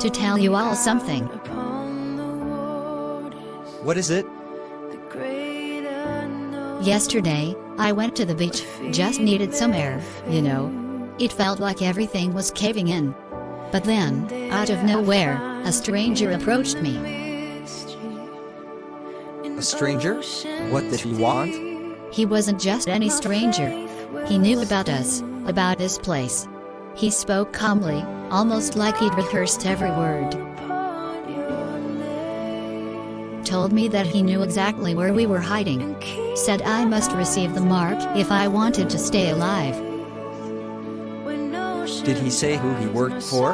to tell you all something. What is it? Yesterday, I went to the beach, just needed some air, you know. It felt like everything was caving in. But then, out of nowhere, a stranger approached me. A stranger? What did he want? He wasn't just any stranger. He knew about us, about this place. He spoke calmly, almost like he'd rehearsed every word. Told me that he knew exactly where we were hiding. Said I must receive the mark if I wanted to stay alive. Did he say who he worked for?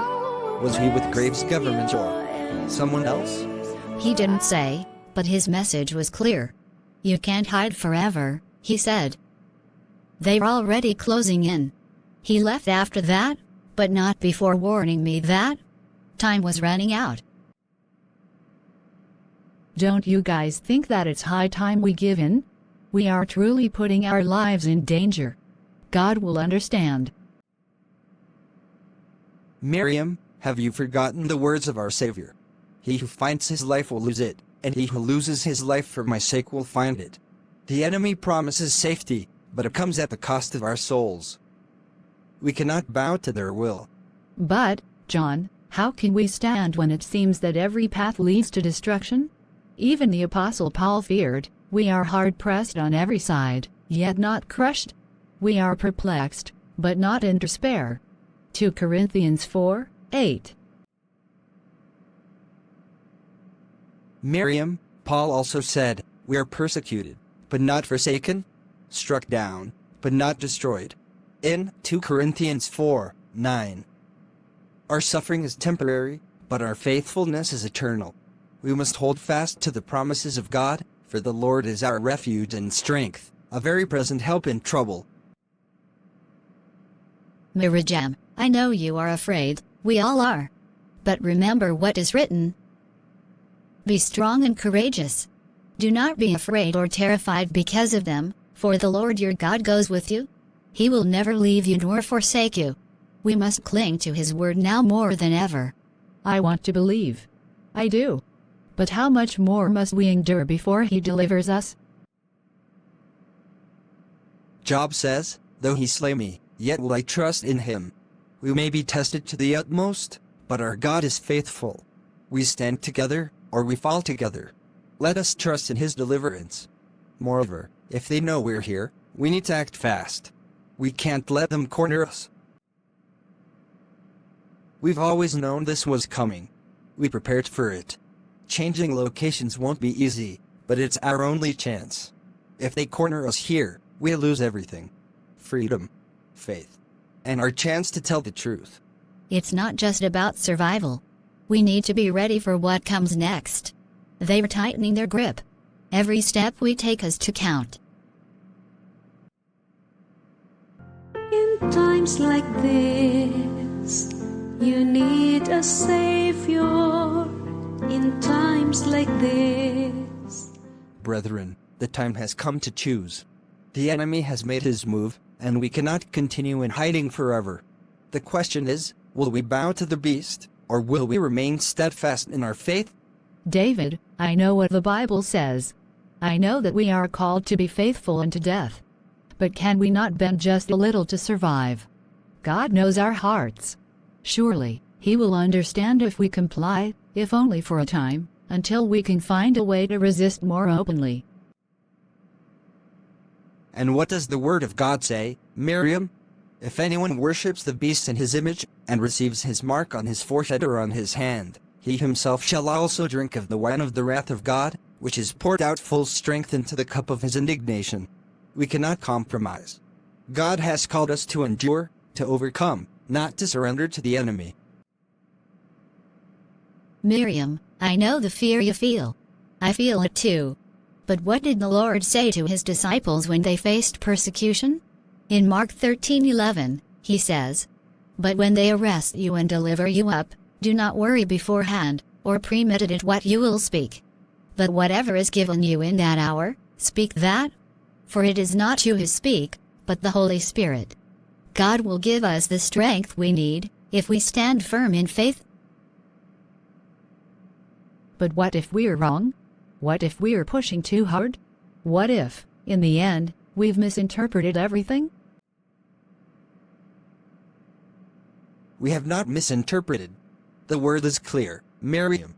Was he with Graves' government or someone else? He didn't say, but his message was clear. You can't hide forever, he said. They're already closing in. He left after that, but not before warning me that time was running out. Don't you guys think that it's high time we give in? We are truly putting our lives in danger. God will understand. Miriam, have you forgotten the words of our Savior? He who finds his life will lose it, and he who loses his life for my sake will find it. The enemy promises safety, but it comes at the cost of our souls. We cannot bow to their will. But, John, how can we stand when it seems that every path leads to destruction? Even the Apostle Paul feared, we are hard-pressed on every side, yet not crushed. We are perplexed, but not in despair. 2 Corinthians 4:8. Miriam, Paul also said, we are persecuted, but not forsaken, struck down, but not destroyed. In 2 Corinthians 4:9. Our suffering is temporary, but our faithfulness is eternal. We must hold fast to the promises of God, for the Lord is our refuge and strength, a very present help in trouble. Miriam, I know you are afraid, we all are. But remember what is written. Be strong and courageous. Do not be afraid or terrified because of them, for the Lord your God goes with you. He will never leave you nor forsake you. We must cling to his word now more than ever. I want to believe. I do. But how much more must we endure before he delivers us? Job says, though he slay me, yet will I trust in him. We may be tested to the utmost, but our God is faithful. We stand together, or we fall together. Let us trust in his deliverance. Moreover, if they know we're here, we need to act fast. We can't let them corner us. We've always known this was coming. We prepared for it. Changing locations won't be easy, but it's our only chance. If they corner us here, we'll lose everything. Freedom, faith, and our chance to tell the truth. It's not just about survival. We need to be ready for what comes next. They're tightening their grip. Every step we take is to count. In times like this, you need a Savior. In times like this. Brethren, the time has come to choose. The enemy has made his move, and we cannot continue in hiding forever. The question is, will we bow to the beast, or will we remain steadfast in our faith? David, I know what the Bible says. I know that we are called to be faithful unto death. But can we not bend just a little to survive? God knows our hearts. Surely, he will understand if we comply, if only for a time, until we can find a way to resist more openly. And what does the word of God say, Miriam? If anyone worships the beast in his image, and receives his mark on his forehead or on his hand, he himself shall also drink of the wine of the wrath of God, which is poured out full strength into the cup of his indignation. We cannot compromise. God has called us to endure, to overcome, not to surrender to the enemy. Miriam, I know the fear you feel. I feel it too. But what did the Lord say to his disciples when they faced persecution? In Mark 13:11, he says, But when they arrest you and deliver you up, do not worry beforehand, or premeditate what you will speak. But whatever is given you in that hour, speak that. For it is not you who speak, but the Holy Spirit. God will give us the strength we need, if we stand firm in faith. But what if we're wrong? What if we're pushing too hard? What if, in the end, we've misinterpreted everything? We have not misinterpreted. The word is clear, Miriam.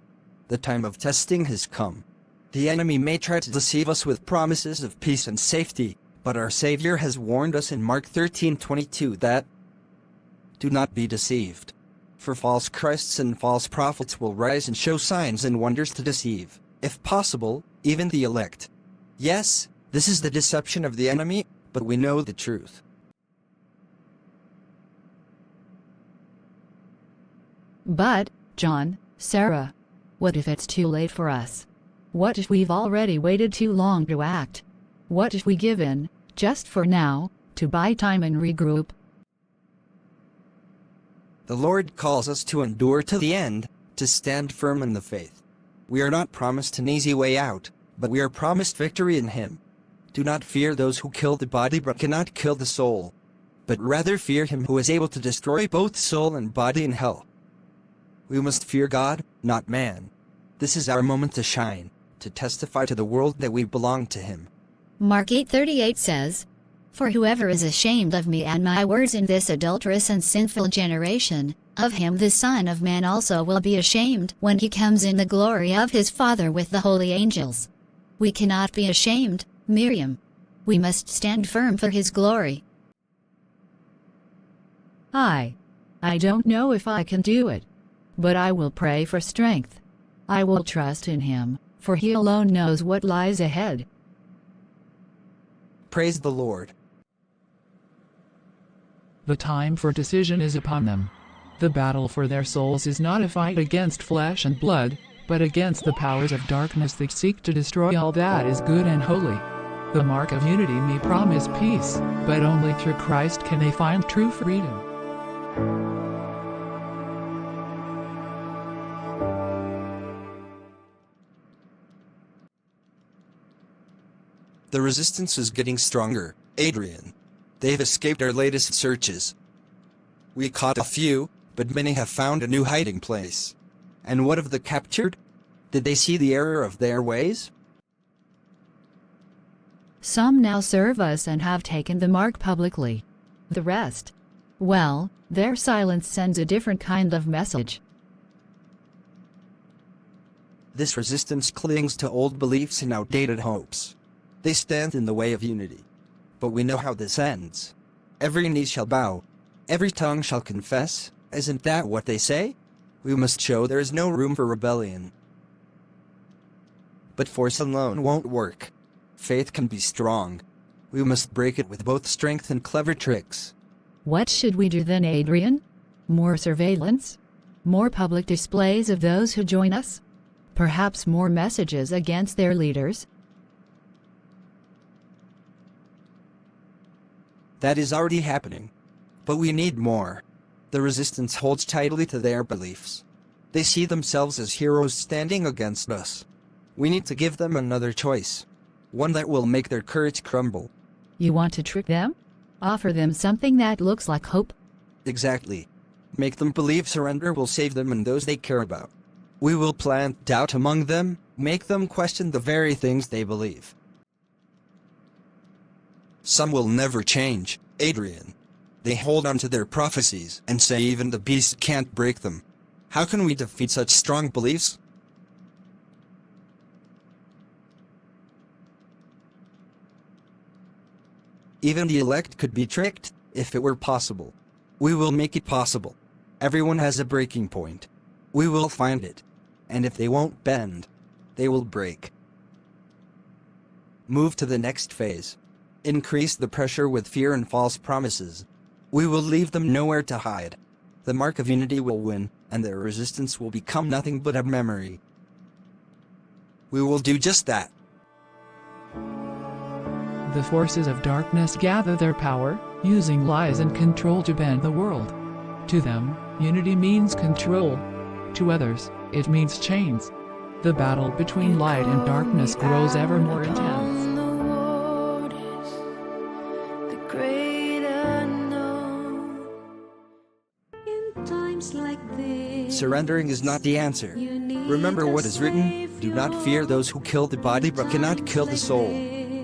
The time of testing has come. The enemy may try to deceive us with promises of peace and safety, but our Savior has warned us in Mark 13:22 that, "Do not be deceived. For false Christs and false prophets will rise and show signs and wonders to deceive, if possible, even the elect." Yes, this is the deception of the enemy, but we know the truth. But, John, Sarah, what if it's too late for us? What if we've already waited too long to act? What if we give in, just for now, to buy time and regroup? The Lord calls us to endure to the end, to stand firm in the faith. We are not promised an easy way out, but we are promised victory in Him. Do not fear those who kill the body but cannot kill the soul, but rather fear Him who is able to destroy both soul and body in hell. We must fear God, not man. This is our moment to shine, to testify to the world that we belong to Him. Mark 8:38 says, "For whoever is ashamed of me and my words in this adulterous and sinful generation, of him the Son of Man also will be ashamed when he comes in the glory of his Father with the holy angels." We cannot be ashamed, Miriam. We must stand firm for His glory. I don't know if I can do it, but I will pray for strength. I will trust in Him, for He alone knows what lies ahead. Praise the Lord. The time for decision is upon them. The battle for their souls is not a fight against flesh and blood, but against the powers of darkness that seek to destroy all that is good and holy. The mark of unity may promise peace, but only through Christ can they find true freedom. The resistance is getting stronger, Adrian. They've escaped our latest searches. We caught a few, but many have found a new hiding place. And what of the captured? Did they see the error of their ways? Some now serve us and have taken the mark publicly. The rest, well, their silence sends a different kind of message. This resistance clings to old beliefs and outdated hopes. They stand in the way of unity. But we know how this ends. Every knee shall bow. Every tongue shall confess. Isn't that what they say? We must show there is no room for rebellion. But force alone won't work. Faith can be strong. We must break it with both strength and clever tricks. What should we do then, Adrian? More surveillance? More public displays of those who join us? Perhaps more messages against their leaders? That is already happening. But we need more. The resistance holds tightly to their beliefs. They see themselves as heroes standing against us. We need to give them another choice. One that will make their courage crumble. You want to trick them? Offer them something that looks like hope? Exactly. Make them believe surrender will save them and those they care about. We will plant doubt among them, make them question the very things they believe. Some will never change, Adrian. They hold on to their prophecies and say even the beast can't break them. How can we defeat such strong beliefs? Even the elect could be tricked, if it were possible. We will make it possible. Everyone has a breaking point. We will find it. And if they won't bend, they will break. Move to the next phase. Increase the pressure with fear and false promises. We will leave them nowhere to hide. The mark of unity will win, and their resistance will become nothing but a memory. We will do just that. The forces of darkness gather their power, using lies and control to bend the world. To them, unity means control. To others, it means chains. The battle between light and darkness grows ever more intense. In times like this, Surrendering is not the answer. Remember what is written, do not fear those who kill the body but cannot kill the soul.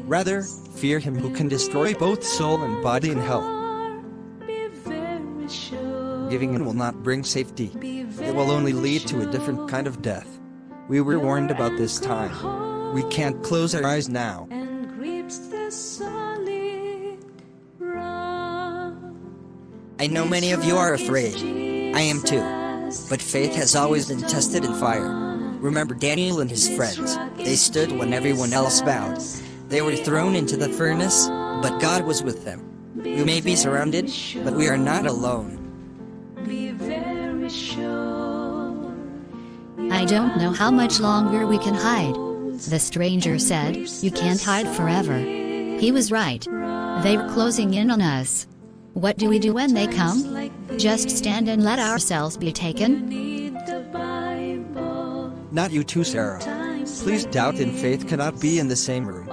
Rather, fear him who can destroy both soul and body in hell. Giving in will not bring safety. It will only lead to a different kind of death. We were warned about this time. We can't close our eyes now. I know many of you are afraid. I am too. But faith has always been tested in fire. Remember Daniel and his friends. They stood when everyone else bowed. They were thrown into the furnace, but God was with them. We may be surrounded, but we are not alone. I don't know how much longer we can hide. The stranger said, you can't hide forever. He was right. They were closing in on us. What do we do when they come? Just stand and let ourselves be taken? Not you too, Sarah. Please, doubt and faith cannot be in the same room.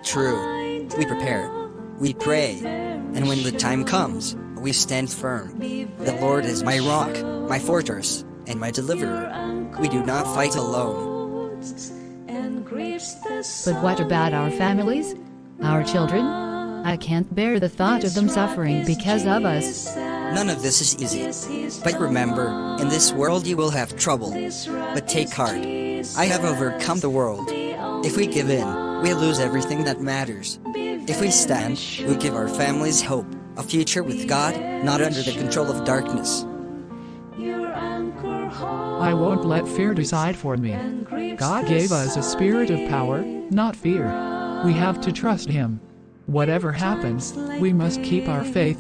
True. We prepare. We pray. And when the time comes, we stand firm. The Lord is my rock, my fortress, and my deliverer. We do not fight alone. But what about our families? Our children? I can't bear the thought of them suffering because of us. None of this is easy. But remember, in this world you will have trouble. But take heart. I have overcome the world. If we give in, we lose everything that matters. If we stand, we give our families hope, a future with God, not under the control of darkness. I won't let fear decide for me. God gave us a spirit of power, not fear. We have to trust Him. Whatever happens, we must keep our faith.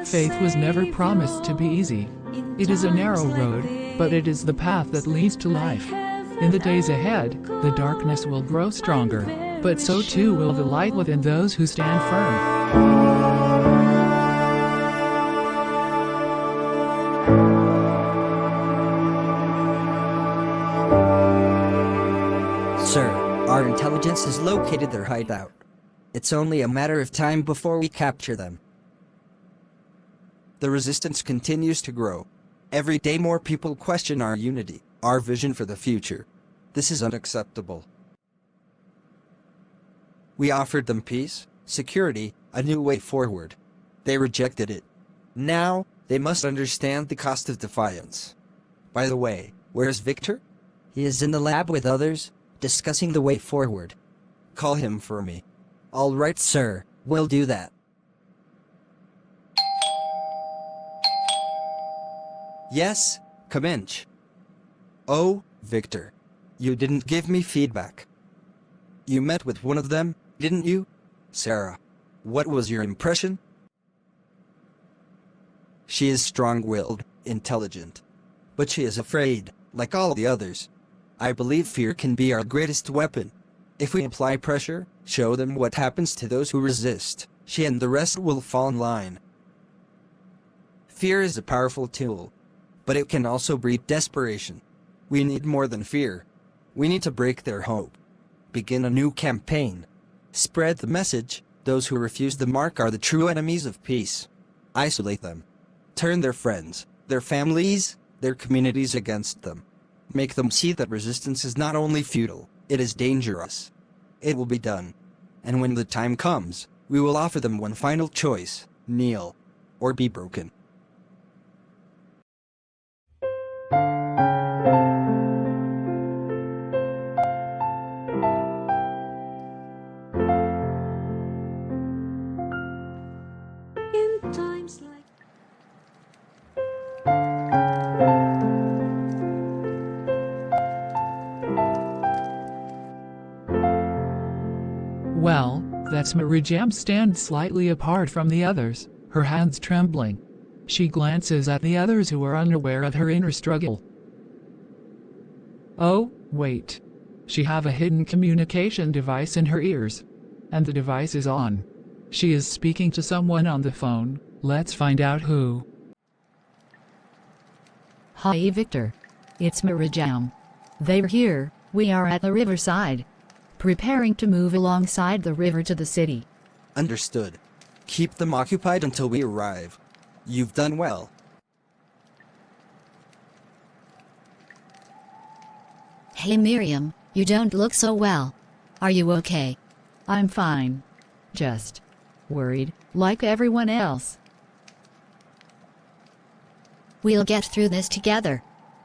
Faith was never promised to be easy. It is a narrow road, but it is the path that leads to life. In the days ahead, the darkness will grow stronger, but so too will the light within those who stand firm. Sir, our intelligence has located their hideout. It's only a matter of time before we capture them. The resistance continues to grow. Every day more people question our unity, our vision for the future. This is unacceptable. We offered them peace, security, a new way forward. They rejected it. Now, they must understand the cost of defiance. By the way, where's Victor? He is in the lab with others, discussing the way forward. Call him for me. All right, sir, we'll do that. Yes, come in. Oh, Victor. You didn't give me feedback. You met with one of them, didn't you? Sarah. What was your impression? She is strong-willed, intelligent. But she is afraid, like all the others. I believe fear can be our greatest weapon. If we apply pressure, show them what happens to those who resist, she and the rest will fall in line. Fear is a powerful tool, but it can also breed desperation. We need more than fear. We need to break their hope. Begin a new campaign. Spread the message, those who refuse the mark are the true enemies of peace. Isolate them. Turn their friends, their families, their communities against them. Make them see that resistance is not only futile, it is dangerous. It will be done. And when the time comes, we will offer them one final choice: kneel or be broken. In times like Well, that's Marijam stands slightly apart from the others, her hands trembling. She glances at the others who are unaware of her inner struggle. Oh, wait. She have a hidden communication device in her ears. And the device is on. She is speaking to someone on the phone. Let's find out who. Hi Victor. It's Marijam. They're here, we are at the riverside. Preparing to move alongside the river to the city. Understood. Keep them occupied until we arrive. You've done well. Hey Miriam, you don't look so well. Are you okay? I'm fine. Just worried, like everyone else. We'll get through this together.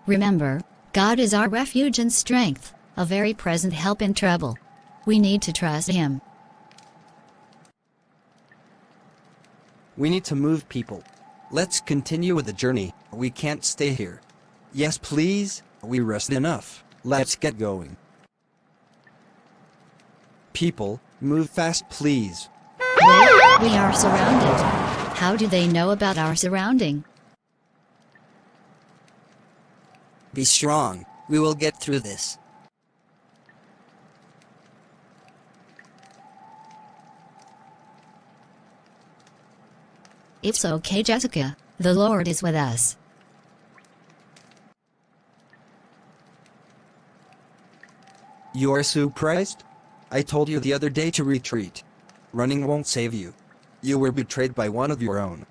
Remember, God is our refuge and strength, a very present help in trouble. We need to trust Him. We need to move, people. Let's continue with the journey. We can't stay here. Yes, please. We rested enough. Let's get going. People, move fast, please. Wait, we are surrounded. How do they know about our surrounding? Be strong. We will get through this. It's okay, Jessica. The Lord is with us. You are surprised? I told you the other day to retreat. Running won't save you. You were betrayed by one of your own.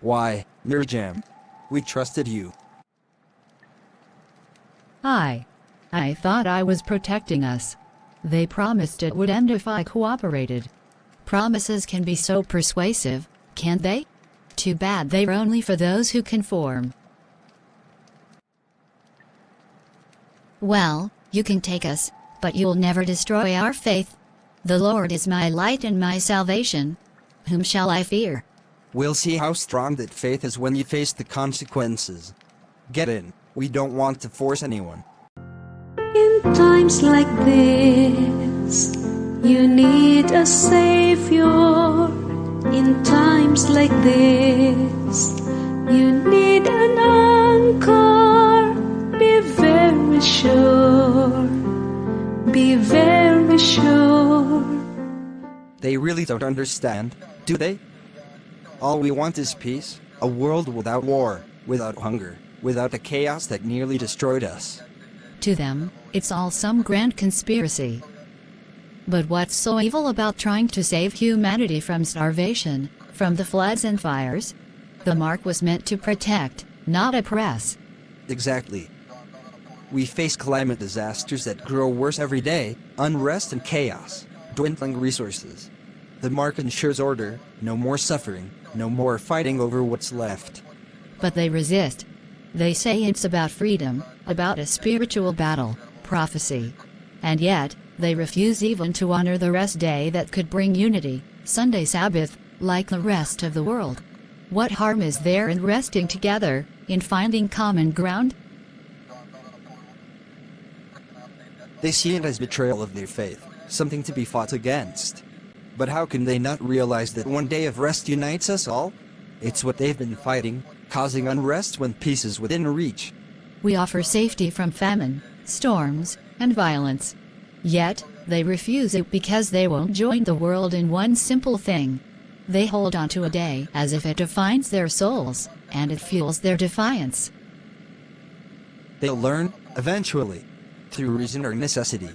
Why, Mirjam? We trusted you. I thought I was protecting us. They promised it would end if I cooperated. Promises can be so persuasive, can't they? Too bad they're only for those who conform. Well, you can take us, but you'll never destroy our faith. The Lord is my light and my salvation. Whom shall I fear? We'll see how strong that faith is when you face the consequences. Get in. We don't want to force anyone. In times like this, you need a savior. In times like this, you need an anchor. Be very sure. Be very sure. They really don't understand, do they? All we want is peace, a world without war, without hunger, without the chaos that nearly destroyed us. To them, it's all some grand conspiracy. But what's so evil about trying to save humanity from starvation, from the floods and fires? The mark was meant to protect, not oppress. Exactly. We face climate disasters that grow worse every day, unrest and chaos, dwindling resources. The mark ensures order, no more suffering, no more fighting over what's left. But they resist. They say it's about freedom, about a spiritual battle, prophecy. And yet, they refuse even to honor the rest day that could bring unity, Sunday Sabbath, like the rest of the world. What harm is there in resting together, in finding common ground? They see it as betrayal of their faith, something to be fought against. But how can they not realize that one day of rest unites us all? It's what they've been fighting, causing unrest when peace is within reach. We offer safety from famine, storms, and violence. Yet, they refuse it because they won't join the world in one simple thing. They hold on to a day as if it defines their souls, and it fuels their defiance. They'll learn, eventually. Through reason or necessity.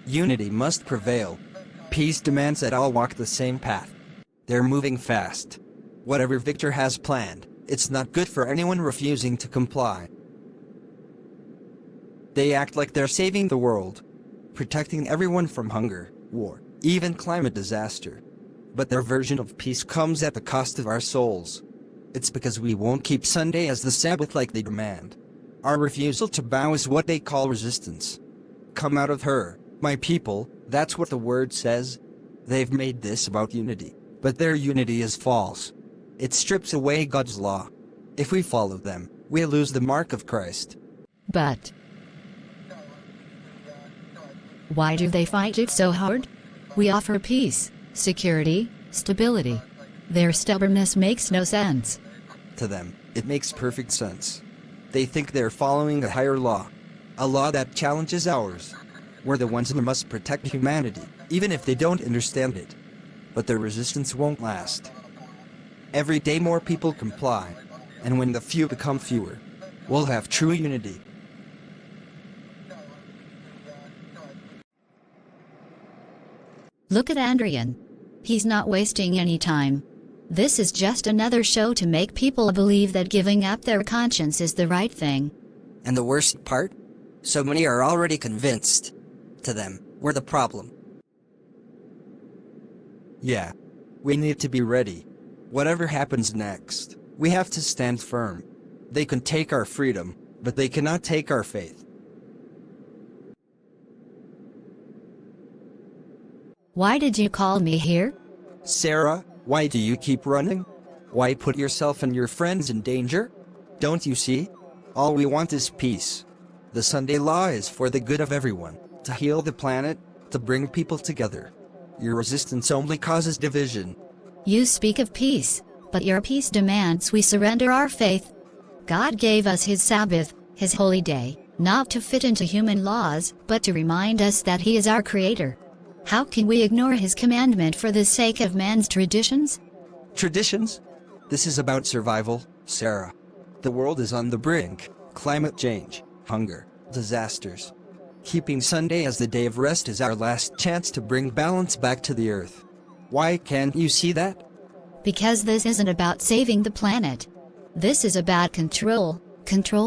Unity must prevail. Peace demands that all walk the same path. They're moving fast. Whatever Victor has planned, it's not good for anyone refusing to comply. They act like they're saving the world, protecting everyone from hunger, war, even climate disaster. But their version of peace comes at the cost of our souls. It's because we won't keep Sunday as the Sabbath like they demand. Our refusal to bow is what they call resistance. Come out of her, my people, that's what the word says. They've made this about unity, but their unity is false. It strips away God's law. If we follow them, we lose the mark of Christ. But why do they fight it so hard? We offer peace, security, stability. Their stubbornness makes no sense. To them, it makes perfect sense. They think they're following a higher law, a law that challenges ours. We're the ones who must protect humanity, even if they don't understand it. But their resistance won't last. Every day more people comply. And when the few become fewer, we'll have true unity. Look at Andrian. He's not wasting any time. This is just another show to make people believe that giving up their conscience is the right thing. And the worst part? So many are already convinced. To them, we're the problem. Yeah. We need to be ready. Whatever happens next, we have to stand firm. They can take our freedom, but they cannot take our faith. Why did you call me here? Sarah, why do you keep running? Why put yourself and your friends in danger? Don't you see? All we want is peace. The Sunday law is for the good of everyone, to heal the planet, to bring people together. Your resistance only causes division. You speak of peace, but your peace demands we surrender our faith. God gave us His Sabbath, His holy day, not to fit into human laws, but to remind us that He is our Creator. How can we ignore His commandment for the sake of man's traditions? Traditions? This is about survival, Sarah. The world is on the brink. Climate change, hunger, disasters. Keeping Sunday as the day of rest is our last chance to bring balance back to the earth. Why can't you see that? Because this isn't about saving the planet. This is about control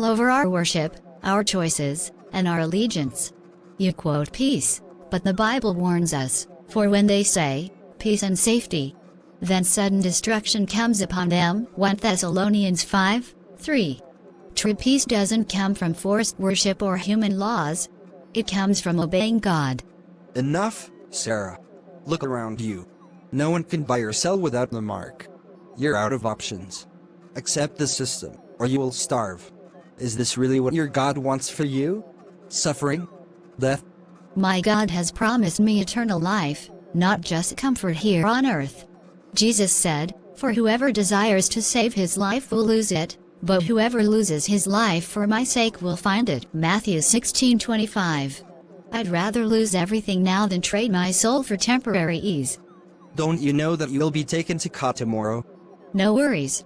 over our worship, our choices, and our allegiance. You quote peace, but the Bible warns us, for when they say, peace and safety, then sudden destruction comes upon them. 1 Thessalonians 5:3. True peace doesn't come from forced worship or human laws. It comes from obeying God. Enough, Sarah. Look around you. No one can buy or sell without the mark. You're out of options. Accept the system, or you will starve. Is this really what your God wants for you? Suffering? Death? My God has promised me eternal life, not just comfort here on earth. Jesus said, "For whoever desires to save his life will lose it, but whoever loses his life for my sake will find it." Matthew 16:25. I'd rather lose everything now than trade my soul for temporary ease. Don't you know that you'll be taken to court tomorrow? No worries.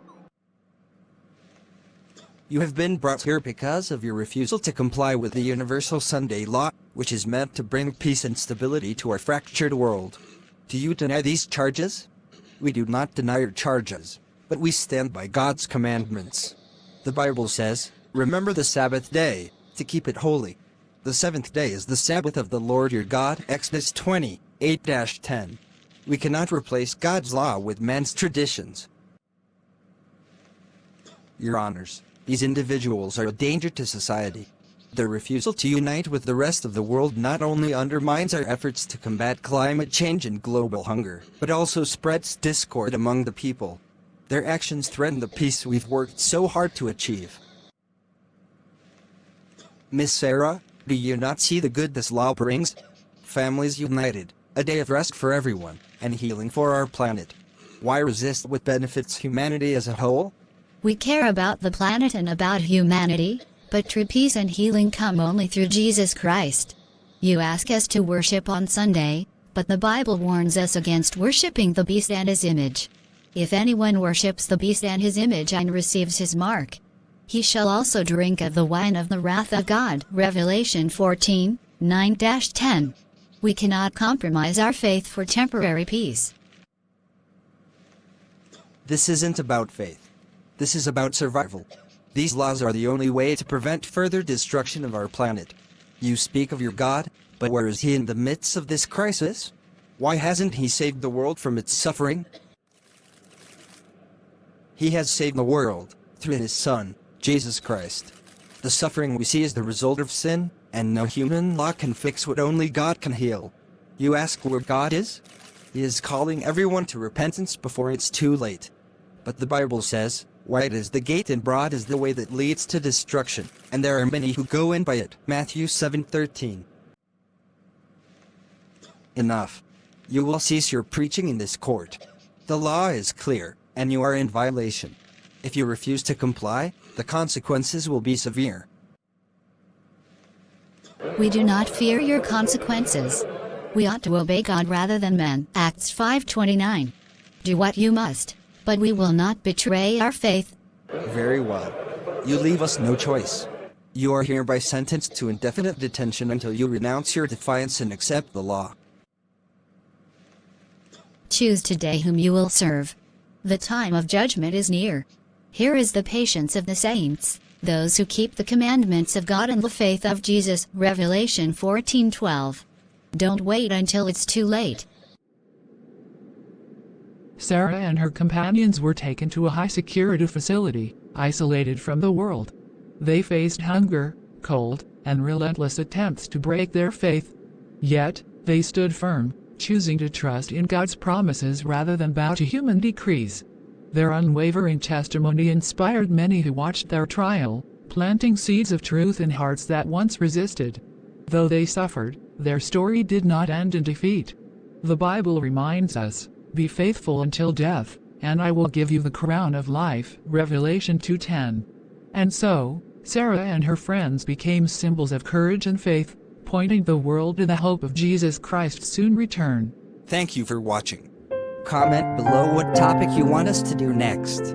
You have been brought here because of your refusal to comply with the universal Sunday law, which is meant to bring peace and stability to our fractured world. Do you deny these charges? We do not deny your charges, but we stand by God's commandments. The Bible says, "Remember the Sabbath day, to keep it holy. The seventh day is the Sabbath of the Lord your God." Exodus 20:8-10. We cannot replace God's law with man's traditions. Your honors, these individuals are a danger to society. Their refusal to unite with the rest of the world not only undermines our efforts to combat climate change and global hunger, but also spreads discord among the people. Their actions threaten the peace we've worked so hard to achieve. Miss Sarah, do you not see the good this law brings? Families united, a day of rest for everyone, and healing for our planet. Why resist what benefits humanity as a whole? We care about the planet and about humanity, but true peace and healing come only through Jesus Christ. You ask us to worship on Sunday, but the Bible warns us against worshiping the beast and his image. If anyone worships the beast and his image and receives his mark, he shall also drink of the wine of the wrath of God. Revelation 14:9-10. We cannot compromise our faith for temporary peace. This isn't about faith. This is about survival. These laws are the only way to prevent further destruction of our planet. You speak of your God, but where is He in the midst of this crisis? Why hasn't He saved the world from its suffering? He has saved the world, through His Son, Jesus Christ. The suffering we see is the result of sin, and no human law can fix what only God can heal. You ask where God is? He is calling everyone to repentance before it's too late. But the Bible says, "Wide is the gate and broad is the way that leads to destruction, and there are many who go in by it." Matthew 7:13. Enough. You will cease your preaching in this court. The law is clear, and you are in violation. If you refuse to comply, the consequences will be severe. We do not fear your consequences. We ought to obey God rather than men. Acts 5:29. Do what you must, But we will not betray our faith. Very well. You leave us no choice. You are hereby sentenced to indefinite detention until you renounce your defiance and accept the law. Choose today whom you will serve. The time of judgment is near. Here is the patience of the saints, those who keep the commandments of God and the faith of Jesus. Revelation 14:12. Don't wait until it's too late. Sarah and her companions were taken to a high-security facility, isolated from the world. They faced hunger, cold, and relentless attempts to break their faith. Yet, they stood firm, choosing to trust in God's promises rather than bow to human decrees. Their unwavering testimony inspired many who watched their trial, planting seeds of truth in hearts that once resisted. Though they suffered, their story did not end in defeat. The Bible reminds us, "Be faithful until death, and I will give you the crown of life." Revelation 2:10. And so, Sarah and her friends became symbols of courage and faith, pointing the world to the hope of Jesus Christ's soon return. Thank you for watching. Comment below what topic you want us to do next.